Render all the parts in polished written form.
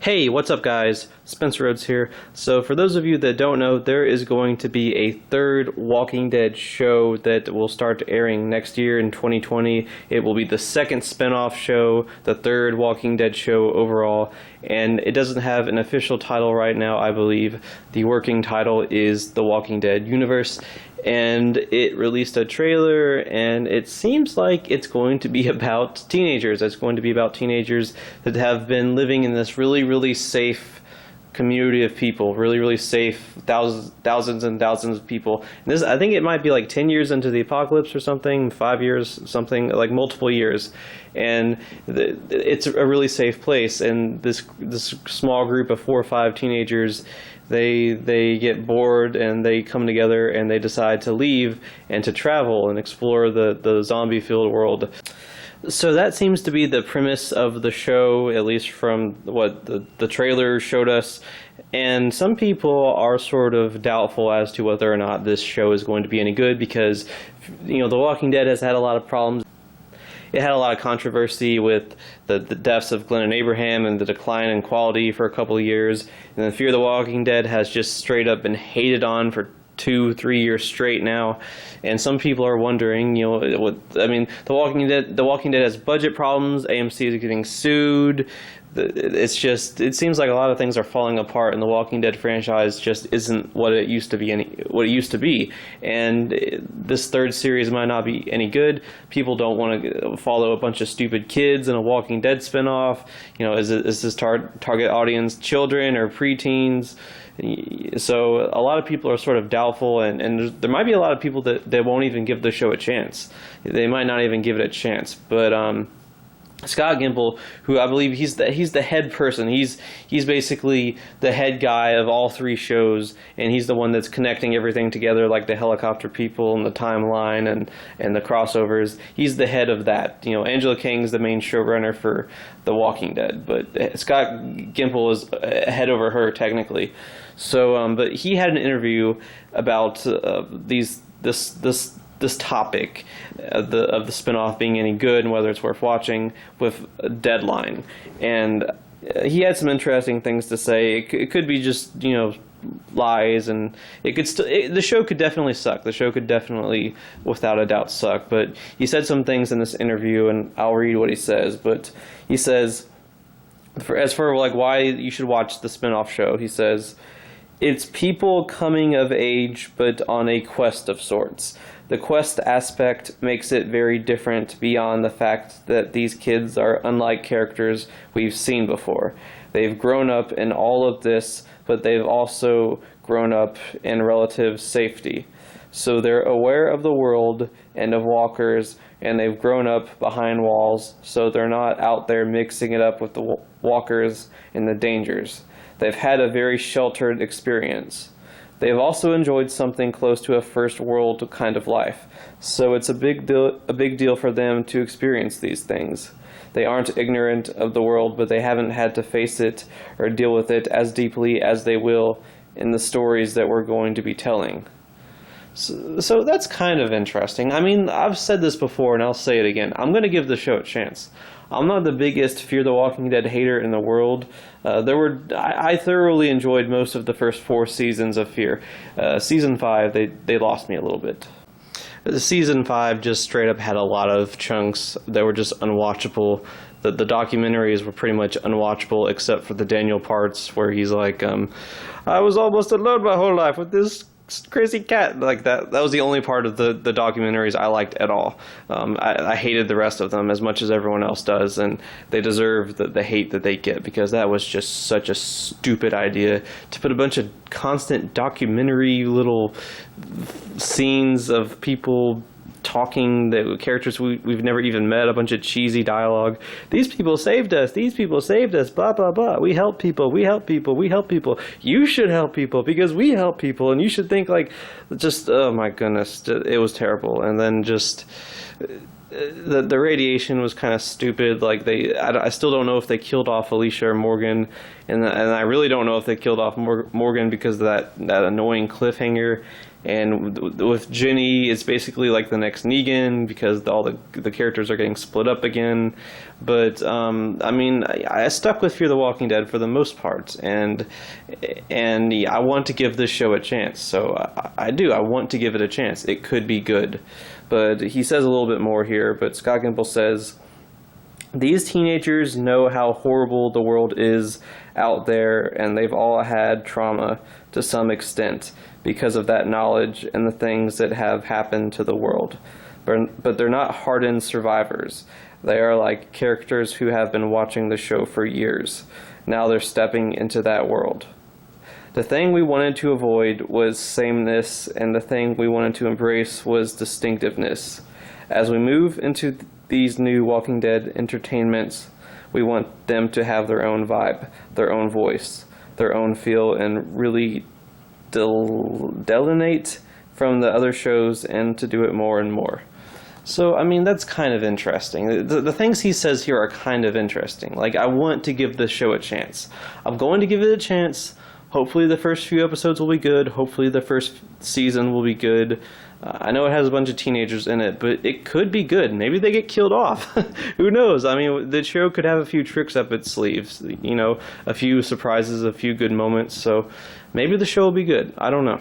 Hey, what's up guys? Spencer Rhodes here. So for those of you that don't know, there is going to be a third Walking Dead show that will start airing next year in 2020. It will be the second spin-off show, the third Walking Dead show overall, and it doesn't have an official title right now, I believe. The working title is The Walking Dead Universe, and it released a trailer, and it seems like it's going to be about teenagers. It's going to be about teenagers that have been living in this really safe community of people, really safe, thousands and thousands of people. And this, I think it might be like 10 years into the apocalypse or something, 5 years, something like multiple years, and it's a really safe place. And this small group of 4 or 5 teenagers, they get bored and they come together and they decide to leave and to travel and explore the zombie-filled world. So that seems to be the premise of the show, at least from what the trailer showed us. And some people are sort of doubtful as to whether or not this show is going to be any good because, you know, The Walking Dead has had a lot of problems. It had a lot of controversy with the deaths of Glenn and Abraham and the decline in quality for a couple of years. And then Fear the Walking Dead has just straight up been hated on for 2-3 years straight now, and some people are wondering, you know, what I mean. The Walking Dead has budget problems. AMC is getting sued. It's just, it seems like a lot of things are falling apart, and the Walking Dead franchise just isn't what it used to be. And this third series might not be any good. People don't want to follow a bunch of stupid kids in a Walking Dead spinoff. You know, is this target audience children or preteens? So a lot of people are sort of doubtful, and there might be a lot of people that won't even give the show a chance. They might not even give it a chance. But Scott Gimple, who I believe he's the head person. He's basically the head guy of all 3 shows, and he's the one that's connecting everything together, like the helicopter people and the timeline and the crossovers. He's the head of that. You know, Angela Kang's the main showrunner for The Walking Dead, but Scott Gimple is head over her technically. So, but he had an interview about this topic of the spinoff being any good and whether it's worth watching with Deadline, and he had some interesting things to say. It could be just, you know, lies, and it could the show could definitely suck. The show could definitely, without a doubt, suck. But he said some things in this interview, and I'll read what he says. But he says, as for like why you should watch the spinoff show, he says, it's people coming of age, but on a quest of sorts. The quest aspect makes it very different beyond the fact that these kids are unlike characters we've seen before. They've grown up in all of this, but they've also grown up in relative safety. So they're aware of the world and of walkers, and they've grown up behind walls, so they're not out there mixing it up with the walkers and the dangers. They've had a very sheltered experience. They've also enjoyed something close to a first world kind of life, so it's a big deal for them to experience these things. They aren't ignorant of the world, but they haven't had to face it or deal with it as deeply as they will in the stories that we're going to be telling. So that's kind of interesting. I mean, I've said this before, and I'll say it again. I'm going to give the show a chance. I'm not the biggest Fear the Walking Dead hater in the world. I thoroughly enjoyed most of the first 4 seasons of Fear. Season 5, they lost me a little bit. Season 5 just straight up had a lot of chunks that were just unwatchable. The documentaries were pretty much unwatchable, except for the Daniel parts where he's like, I was almost alone my whole life with this crazy cat. Like that was the only part of the documentaries I liked at all. I hated the rest of them as much as everyone else does, and they deserve the hate that they get, because that was just such a stupid idea to put a bunch of constant documentary little scenes of people talking, the characters we've never even met, a bunch of cheesy dialogue. These people saved us, blah blah blah, we help people, we help people, we help people, you should help people because we help people, and you should think like, just, oh my goodness, it was terrible. And then just the radiation was kind of stupid. Like I still don't know if they killed off Alicia or Morgan, and I really don't know if they killed off Morgan because of that annoying cliffhanger And with Jenny, it's basically like the next Negan because all the characters are getting split up again. But I mean, I stuck with Fear the Walking Dead for the most part, and yeah, I want to give this show a chance. So I do. I want to give it a chance. It could be good. But he says a little bit more here. But Scott Gimple says, these teenagers know how horrible the world is out there, and they've all had trauma to some extent because of that knowledge and the things that have happened to the world. But they're not hardened survivors. They are like characters who have been watching the show for years. Now they're stepping into that world. The thing we wanted to avoid was sameness, and the thing we wanted to embrace was distinctiveness. As we move into these new Walking Dead entertainments, we want them to have their own vibe, their own voice, their own feel, and really delineate from the other shows, and to do it more and more. So, I mean, that's kind of interesting. The things he says here are kind of interesting. Like, I want to give this show a chance. I'm going to give it a chance. Hopefully the first few episodes will be good. Hopefully the first season will be good. I know it has a bunch of teenagers in it, but it could be good. Maybe they get killed off. Who knows? I mean, the show could have a few tricks up its sleeves. You know, a few surprises, a few good moments. So maybe the show will be good. I don't know.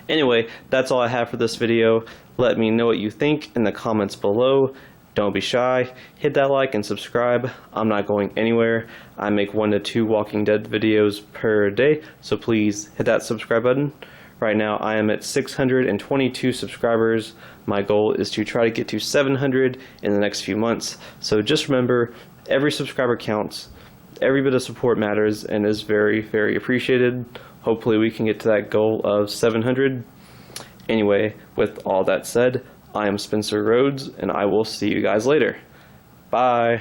Anyway, that's all I have for this video. Let me know what you think in the comments below. Don't be shy. Hit that like and subscribe. I'm not going anywhere. I make 1 to 2 Walking Dead videos per day, so please hit that subscribe button. Right now I am at 622 subscribers. My goal is to try to get to 700 in the next few months. So just remember, every subscriber counts. Every bit of support matters and is very, very appreciated. Hopefully we can get to that goal of 700. Anyway, with all that said, I am Spencer Rhodes, and I will see you guys later. Bye.